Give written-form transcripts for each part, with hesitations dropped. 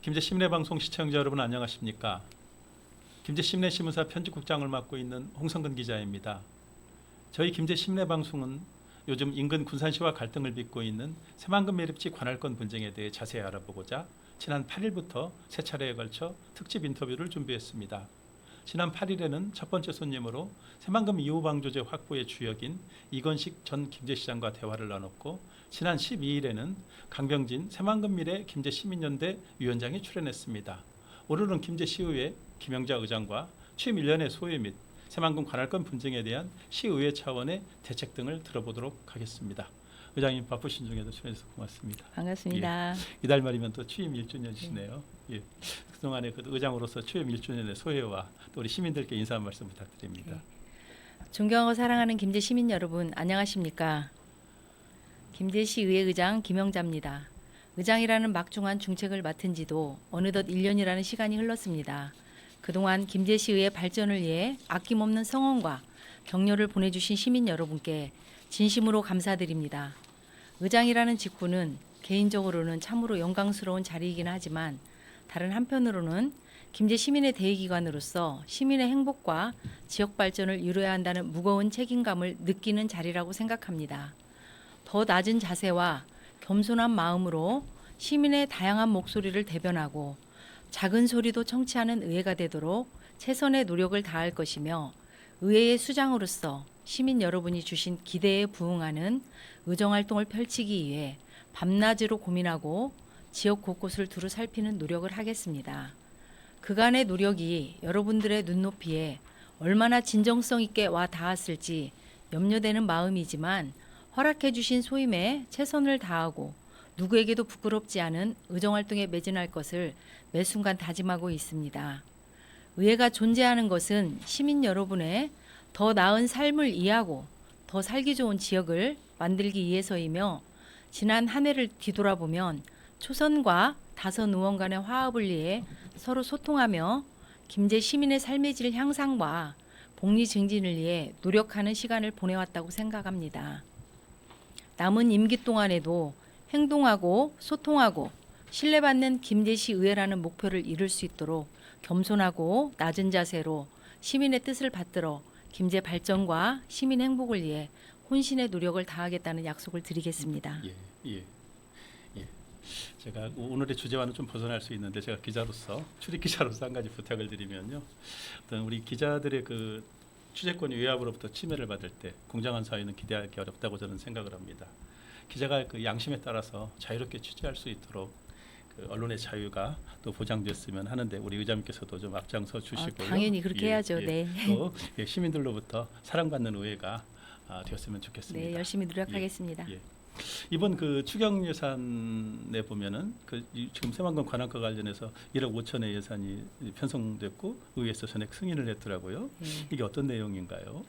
김제 시민의방송 시청자 여러분 안녕하십니까? 김제 시민의신문사 편집국장을 맡고 있는 홍성근 기자입니다. 저희 김제 시민의방송은 요즘 인근 군산시와 갈등을 빚고 있는 새만금 매립지 관할권 분쟁에 대해 자세히 알아보고자 지난 8일부터 세 차례에 걸쳐 특집 인터뷰를 준비했습니다. 지난 8일에는 첫 번째 손님으로 새만금 2호 방조제 확보의 주역인 이건식 전 김제시장과 대화를 나눴고, 지난 12일에는 강병진 새만금 미래 김제시민연대 위원장이 출연했습니다. 오늘은 김제시의회 김영자 의장과 취임 1년의 소요 및 새만금 관할권 분쟁에 대한 시의회 차원의 대책 등을 들어보도록 하겠습니다. 의장님 바쁘신 중에도 출연해서 고맙습니다. 반갑습니다. 예, 이달 말이면 또 취임 1주년이시네요. 예, 그동안에 그 의장으로서 취임 1주년의 소회와 또 우리 시민들께 인사 한 말씀 부탁드립니다. 존경하고 사랑하는 김제 시민 여러분 안녕하십니까? 김제시 의회 의장 김영자입니다. 의장이라는 막중한 중책을 맡은 지도 어느덧 1년이라는 시간이 흘렀습니다. 그동안 김제시 의회 발전을 위해 아낌없는 성원과 격려를 보내주신 시민 여러분께 진심으로 감사드립니다. 의장이라는 직분은 개인적으로는 참으로 영광스러운 자리이긴 하지만 다른 한편으로는 김제 시민의 대의기관으로서 시민의 행복과 지역 발전을 이루어야 한다는 무거운 책임감을 느끼는 자리라고 생각합니다. 더 낮은 자세와 겸손한 마음으로 시민의 다양한 목소리를 대변하고 작은 소리도 청취하는 의회가 되도록 최선의 노력을 다할 것이며, 의회의 수장으로서 시민 여러분이 주신 기대에 부응하는 의정활동을 펼치기 위해 밤낮으로 고민하고 지역 곳곳을 두루 살피는 노력을 하겠습니다. 그간의 노력이 여러분들의 눈높이에 얼마나 진정성 있게 와 닿았을지 염려되는 마음이지만, 허락해 주신 소임에 최선을 다하고 누구에게도 부끄럽지 않은 의정활동에 매진할 것을 매 순간 다짐하고 있습니다. 의회가 존재하는 것은 시민 여러분의 더 나은 삶을 이해하고 더 살기 좋은 지역을 만들기 위해서이며, 지난 한 해를 뒤돌아보면 초선과 다선 의원 간의 화합을 위해 서로 소통하며 김제 시민의 삶의 질 향상과 복리 증진을 위해 노력하는 시간을 보내왔다고 생각합니다. 남은 임기 동안에도 행동하고 소통하고 신뢰받는 김제시 의회라는 목표를 이룰 수 있도록 겸손하고 낮은 자세로 시민의 뜻을 받들어 김제 발전과 시민 행복을 위해 혼신의 노력을 다하겠다는 약속을 드리겠습니다. 예. 제가 오늘의 주제와는 좀 벗어날 수 있는데, 제가 기자로서 출입 기자로서 한 가지 부탁을 드리면요. 어떤 우리 기자들의 그 취재권 위압으로부터 침해를 받을 때 공정한 사회는 기대하기 어렵다고 저는 생각을 합니다. 기자가 그 양심에 따라서 자유롭게 취재할 수 있도록 그 언론의 자유가 또 보장됐으면 하는데, 우리 의장님께서도 좀 앞장서 주시고요. 당연히 그렇게 해야죠. 네. 또 시민들로부터 사랑받는 의회가 되었으면 좋겠습니다. 네, 열심히 노력하겠습니다. 예. 이번 그 추경 예산에 보면은 지금 새만금 관할과 관련해서 1억 5천의 예산이 편성됐고 의회에서 전액 승인을 했더라고요. 이게 어떤 내용인가요?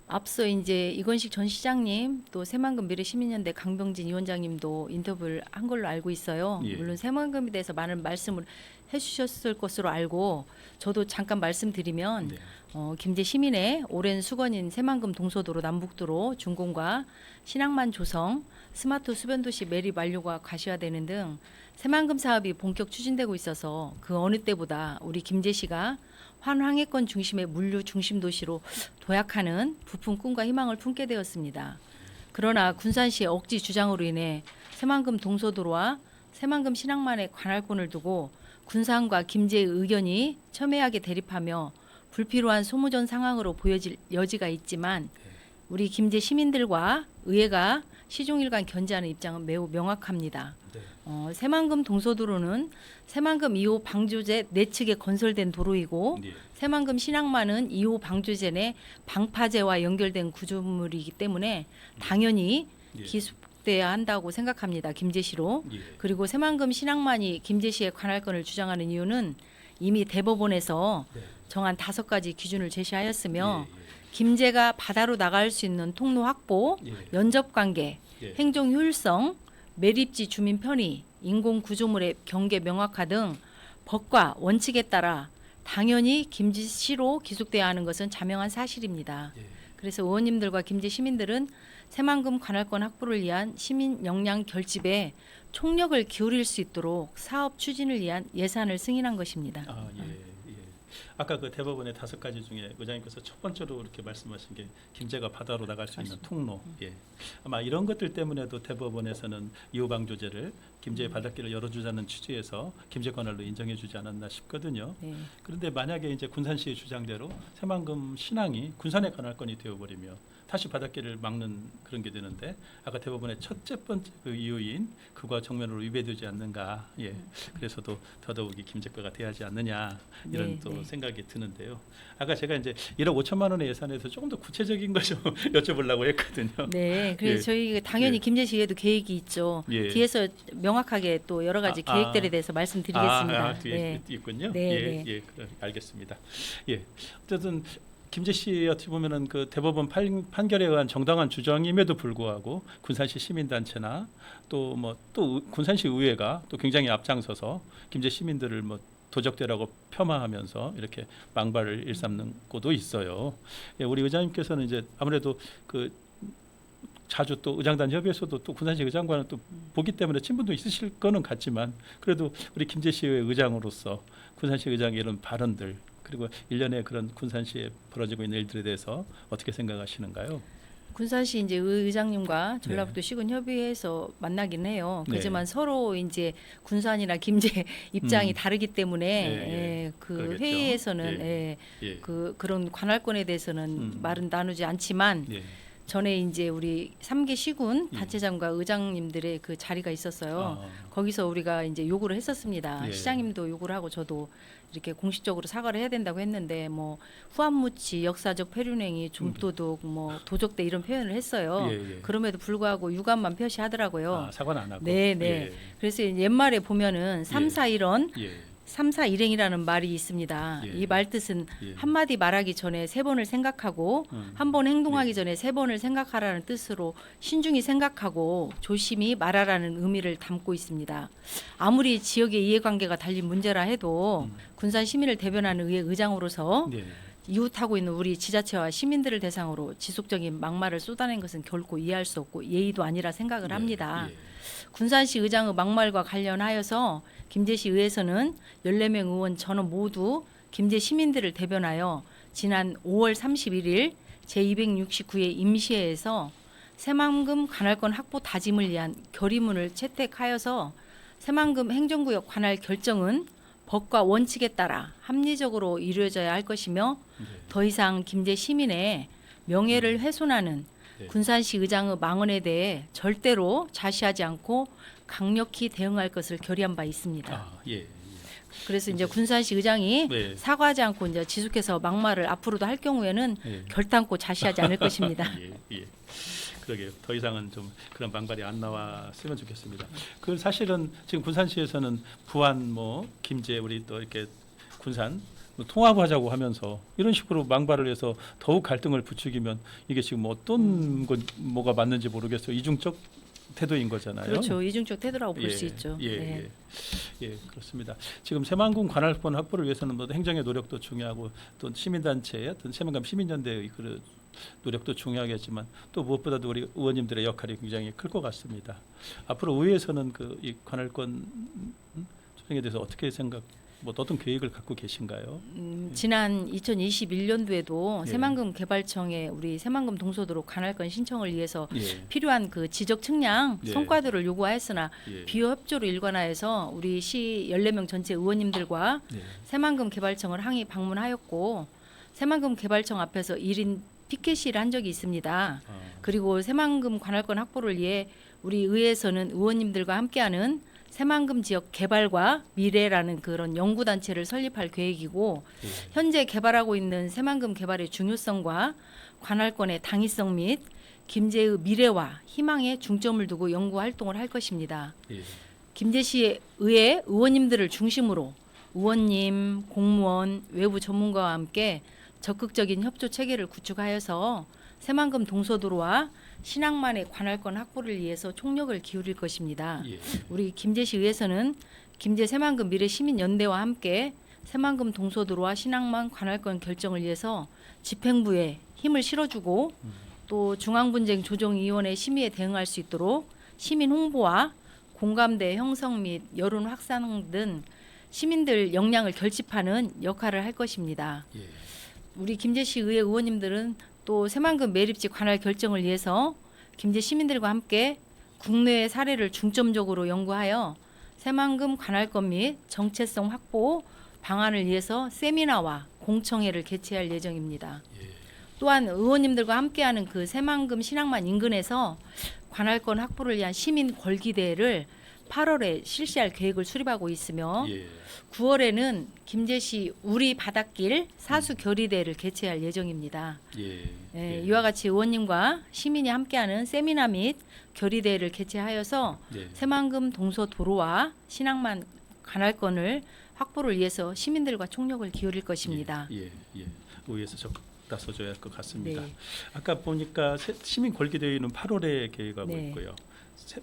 앞서 이제 이건식 전 시장님, 또 새만금 미래시민연대 강병진 위원장님도 인터뷰를 한 걸로 알고 있어요. 예. 물론 새만금에 대해서 많은 말씀을 해주셨을 것으로 알고, 저도 잠깐 말씀드리면 네. 김제 시민의 오랜 수건인 새만금 동서도로 남북도로 준공과 신항만 조성, 스마트 수변도시 매립 완료가 가시화되는 등 새만금 사업이 본격 추진되고 있어서 그 어느 때보다 우리 김제시가 환황해권 중심의 물류 중심 도시로 도약하는 부푼 꿈과 희망을 품게 되었습니다. 그러나 군산시의 억지 주장으로 인해 새만금 동서도로와 새만금 신항만의 관할권을 두고 군산과 김제의 의견이 첨예하게 대립하며 불필요한 소모전 상황으로 보여질 여지가 있지만, 우리 김제 시민들과 의회가 시종일관 견제하는 입장은 매우 명확합니다. 네. 새만금 동서도로는 새만금 2호 방조제 내측에 건설된 도로이고, 예. 새만금 신항만은 2호 방조제 내 방파제와 연결된 구조물이기 때문에 당연히 예. 기속돼야 한다고 생각합니다. 김제시로. 예. 그리고 새만금 신항만이 김제시의 관할권을 주장하는 이유는 이미 대법원에서 네. 정한 5가지 기준을 제시하였으며, 예. 김제가 바다로 나갈 수 있는 통로 확보, 예. 연접관계, 예. 행정 효율성, 매립지 주민 편의, 인공 구조물의 경계 명확화 등 법과 원칙에 따라 당연히 김제시로 기속돼야 하는 것은 자명한 사실입니다. 예. 그래서 의원님들과 김제 시민들은 새만금 관할권 확보를 위한 시민 역량 결집에 총력을 기울일 수 있도록 사업 추진을 위한 예산을 승인한 것입니다. 아, 예, 예. 아까 그 대법원의 5가지 중에 의장님께서 첫 번째로 이렇게 말씀하신 게 김제가 바다로 나갈 수 있는 통로. 예. 아마 이런 것들 때문에도 대법원에서는 이호방조제를 김제의 바닷길을 열어주자는 취지에서 김제 관할로 인정해주지 않았나 싶거든요. 네. 그런데 만약에 이제 군산시의 주장대로 새만금 신항이 군산의 관할권이 되어버리면 다시 바닷길을 막는 그런 게 되는데 아까 대법원의 첫째 번째 그 이유인 그와 정면으로 위배되지 않는가. 예. 그래서도 더더욱이 김제과가 돼야지 않느냐 이런 네, 또 네. 생각이 드는데요. 아까 제가 이제 1억 5천만 원의 예산에서 조금 더 구체적인 거 좀 여쭤보려고 했거든요. 네, 그래서 예. 저희 당연히 예. 김제시에도 계획이 있죠. 예. 뒤에서 명확하게 또 여러 가지 계획들에 대해서 말씀드리겠습니다. 뒤에 네. 있군요. 네, 예, 네. 예, 그래, 알겠습니다. 예, 어쨌든 김제시 어떻게 보면은 그 대법원 판결에 의한 정당한 주장임에도 불구하고 군산시 시민단체나 또 군산시 의회가 또 굉장히 앞장서서 김제 시민들을 뭐 도적대라고 폄하하면서 이렇게 망발을 일삼는 곳도 있어요. 예, 우리 의장님께서는 이제 아무래도 그 자주 또 의장단 협의회에서도 또 군산시 의장과는 또 보기 때문에 친분도 있으실 거는 같지만 그래도 우리 김제시의회 의장으로서 군산시 의장의 이런 발언들 그리고 일련의 그런 군산시에 벌어지고 있는 일들에 대해서 어떻게 생각하시는가요? 군산시 이제 의장님과 전라북도 시군 협의회에서 만나긴 해요. 네. 그렇지만 서로 이제 군산이나 김제 입장이 다르기 때문에 예, 그 그러겠죠. 회의에서는 예. 그런 관할권에 대해서는 말은 나누지 않지만 예. 전에 이제 우리 3개 시군 예. 단체장과 의장님들의 그 자리가 있었어요. 아, 거기서 우리가 이제 요구를 했었습니다. 예. 시장님도 요구를 하고 저도 이렇게 공식적으로 사과를 해야 된다고 했는데 뭐 후한무치, 역사적 폐륜행위, 좀도둑, 뭐 도적대 이런 표현을 했어요. 예, 예. 그럼에도 불구하고 유감만 표시하더라고요. 아, 사과는 안 하고. 네, 네. 그래서 옛말에 보면은 3사1원, 예. 3사1행이라는 말이 있습니다. 예. 이 말 뜻은 예. 한마디 말하기 전에 3번을 생각하고 한 번 행동하기 전에 3번을 생각하라는 뜻으로 신중히 생각하고 조심히 말하라는 의미를 담고 있습니다. 아무리 지역의 이해관계가 달린 문제라 해도 군산 시민을 대변하는 의회 의장으로서 예. 이웃하고 있는 우리 지자체와 시민들을 대상으로 지속적인 막말을 쏟아낸 것은 결코 이해할 수 없고 예의도 아니라 생각을 합니다. 예. 군산시 의장의 막말과 관련하여서 김제시 의회에서는 14명 의원 전원 모두 김제 시민들을 대변하여 지난 5월 31일 제269회 임시회에서 새만금 관할권 확보 다짐을 위한 결의문을 채택하여서 새만금 행정구역 관할 결정은 법과 원칙에 따라 합리적으로 이루어져야 할 것이며 더 이상 김제 시민의 명예를 훼손하는 네. 군산시 의장의 망언에 대해 절대로 자시하지 않고 강력히 대응할 것을 결의한 바 있습니다. 아, 예. 그래서 이제 군산시 의장이 네. 사과하지 않고 이제 지속해서 막말을 앞으로도 할 경우에는 예. 결단코 자시하지 않을 것입니다. 예, 예. 그러게요. 더 이상은 좀 그런 망발이 안 나왔으면 좋겠습니다. 그 사실은 지금 군산시에서는 부안, 김제 우리 또 이렇게 군산 통합하자고 하면서 이런 식으로 망발을 해서 더욱 갈등을 부추기면 이게 지금 어떤 뭐가 맞는지 모르겠어요. 이중적 태도인 거잖아요. 그렇죠. 이중적 태도라고 볼 수 예, 있죠. 예, 네. 예, 그렇습니다. 지금 새만금 관할권 확보를 위해서는 행정의 노력도 중요하고 또 시민단체의 어떤 새만금 시민연대의 그 노력도 중요하겠지만 또 무엇보다도 우리 의원님들의 역할이 굉장히 클 것 같습니다. 앞으로 의회에서는 이 관할권 조정에 대해서 어떻게 어떤 계획을 갖고 계신가요? 지난 2021년도에도 예. 새만금 개발청에 우리 새만금 동서도로 관할권 신청을 위해서 예, 필요한 그 지적 측량 예. 성과들을 요구하였으나 예, 비협조로 일관하여서 우리 시 14명 전체 의원님들과 예, 새만금 개발청을 항의 방문하였고 새만금 개발청 앞에서 1인 피켓시를 한 적이 있습니다. 아, 그리고 새만금 관할권 확보를 위해 우리 의회에서는 의원님들과 함께하는 새만금 지역 개발과 미래라는 그런 연구단체를 설립할 계획이고 예, 현재 개발하고 있는 새만금 개발의 중요성과 관할권의 당위성 및 김제의 미래와 희망에 중점을 두고 연구 활동을 할 것입니다. 예, 김제시 의회 의원님들을 중심으로 의원님, 공무원, 외부 전문가와 함께 적극적인 협조 체계를 구축하여서 새만금 동서도로와 신항만의 관할권 확보를 위해서 총력을 기울일 것입니다. 예, 우리 김제시 의회에서는 김제 새만금 미래 시민연대와 함께 새만금 동서도로와 신항만 관할권 결정을 위해서 집행부에 힘을 실어주고 또 중앙분쟁 조정위원회 심의에 대응할 수 있도록 시민 홍보와 공감대 형성 및 여론 확산 등 시민들 역량을 결집하는 역할을 할 것입니다. 예. 우리 김제시 의회 의원님들은 또 새만금 매립지 관할 결정을 위해서 김제 시민들과 함께 국내의 사례를 중점적으로 연구하여 새만금 관할권 및 정체성 확보 방안을 위해서 세미나와 공청회를 개최할 예정입니다. 예. 또한 의원님들과 함께하는 그 새만금 신항만 인근에서 관할권 확보를 위한 시민 권기대회를 8월에 실시할 계획을 수립하고 있으며 예. 9월에는 김제시 우리 바닷길 사수 결의대회를 개최할 예정입니다. 예. 예, 예. 이와 같이 의원님과 시민이 함께하는 세미나 및 결의대회를 개최하여서 예. 새만금 동서도로와 신항만 관할권을 확보를 위해서 시민들과 총력을 기울일 것입니다. 예. 예. 의회에서 적극 나서줘야 할 것 같습니다. 네. 아까 보니까 시민 권기대회는 8월에 계획하고 네. 있고요.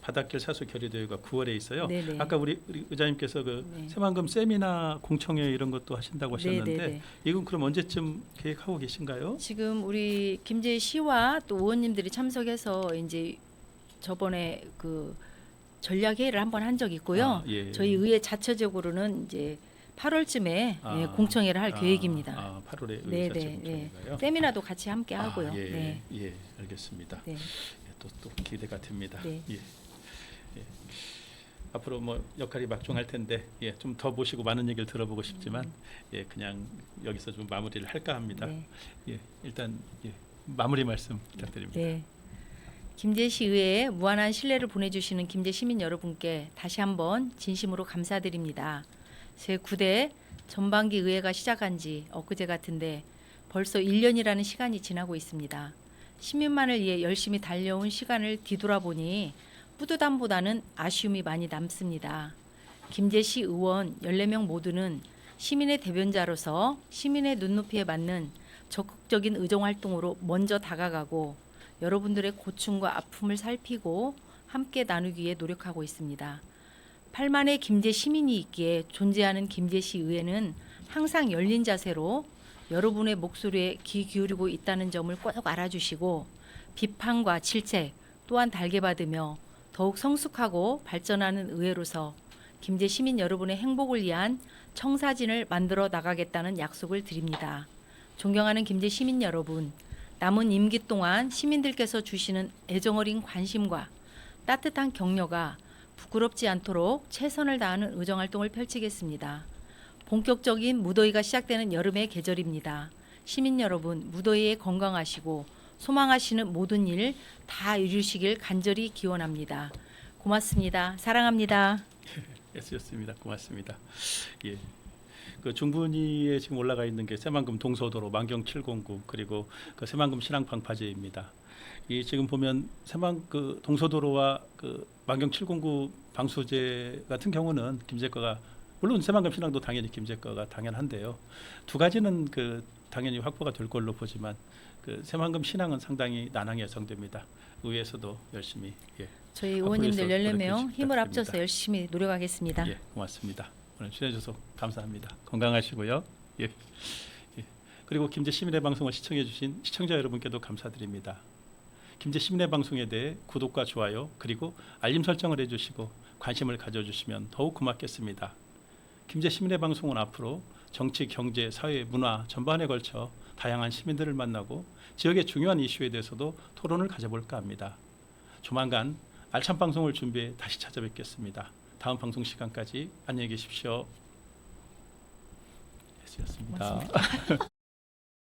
바닷길 사수 결의대회가 9월에 있어요. 네네. 아까 우리 의장님께서 그 네. 새만금 세미나 공청회 이런 것도 하신다고 하셨는데 네네네. 이건 그럼 언제쯤 계획하고 계신가요? 지금 우리 김제시와 또 의원님들이 참석해서 이제 저번에 그 전략회의를 한번 한 적이 있고요. 아, 예. 저희 의회 자체적으로는 이제 8월쯤에 예, 공청회를 할 계획입니다. 8월에 네네. 의사체 예. 공청회가요. 세미나도 같이 함께 하고요. 예, 네. 예, 알겠습니다. 네. 예, 또 기대가 됩니다. 네. 예. 예. 앞으로 뭐 역할이 막중할 텐데 예, 좀 더 보시고 많은 얘기를 들어보고 싶지만 예, 그냥 여기서 좀 마무리를 할까 합니다. 네. 예, 일단 예, 마무리 말씀 부탁드립니다. 네. 김제시 의회에 무한한 신뢰를 보내주시는 김제 시민 여러분께 다시 한번 진심으로 감사드립니다. 제9대 전반기 의회가 시작한 지 엊그제 같은데 벌써 1년이라는 시간이 지나고 있습니다. 시민만을 위해 열심히 달려온 시간을 뒤돌아보니 뿌듯함보다는 아쉬움이 많이 남습니다. 김제시 의원 14명 모두는 시민의 대변자로서 시민의 눈높이에 맞는 적극적인 의정활동으로 먼저 다가가고 여러분들의 고충과 아픔을 살피고 함께 나누기 위해 노력하고 있습니다. 8만의 김제 시민이 있기에 존재하는 김제시 의회는 항상 열린 자세로 여러분의 목소리에 귀 기울이고 있다는 점을 꼭 알아주시고 비판과 질책 또한 달게 받으며 더욱 성숙하고 발전하는 의회로서 김제 시민 여러분의 행복을 위한 청사진을 만들어 나가겠다는 약속을 드립니다. 존경하는 김제 시민 여러분, 남은 임기 동안 시민들께서 주시는 애정어린 관심과 따뜻한 격려가 부끄럽지 않도록 최선을 다하는 의정활동을 펼치겠습니다. 본격적인 무더위가 시작되는 여름의 계절입니다. 시민 여러분, 무더위에 건강하시고 소망하시는 모든 일 다 이루시길 간절히 기원합니다. 고맙습니다. 사랑합니다. 애쓰셨습니다. 고맙습니다. 예. 그 중분위에 지금 올라가 있는 게 새만금 동서도로 만경 709 그리고 그 새만금 신항방파제입니다. 이 지금 보면 그 동서도로와 그 만경 709 방수제 같은 경우는 김제과가 물론 새만금 신항도 당연히 김제과가 당연한데요. 두 가지는 그 당연히 확보가 될 걸로 보지만 그 새만금 신항은 상당히 난항이 예상됩니다. 의회에서도 열심히 저희 의원님들 앞으로 14명 노력해 힘을 주시기 합쳐서 부탁드립니다. 열심히 노력하겠습니다. 예, 고맙습니다. 오늘 출연해주셔서 감사합니다. 건강하시고요. 예. 예. 그리고 김제 시민의 방송을 시청해주신 시청자 여러분께도 감사드립니다. 김제 시민의 방송에 대해 구독과 좋아요 그리고 알림 설정을 해주시고 관심을 가져주시면 더욱 고맙겠습니다. 김제 시민의 방송은 앞으로 정치, 경제, 사회, 문화 전반에 걸쳐 다양한 시민들을 만나고 지역의 중요한 이슈에 대해서도 토론을 가져볼까 합니다. 조만간 알찬 방송을 준비해 다시 찾아뵙겠습니다. 다음 방송 시간까지 안녕히 계십시오. 예수였습니다. 고맙습니다.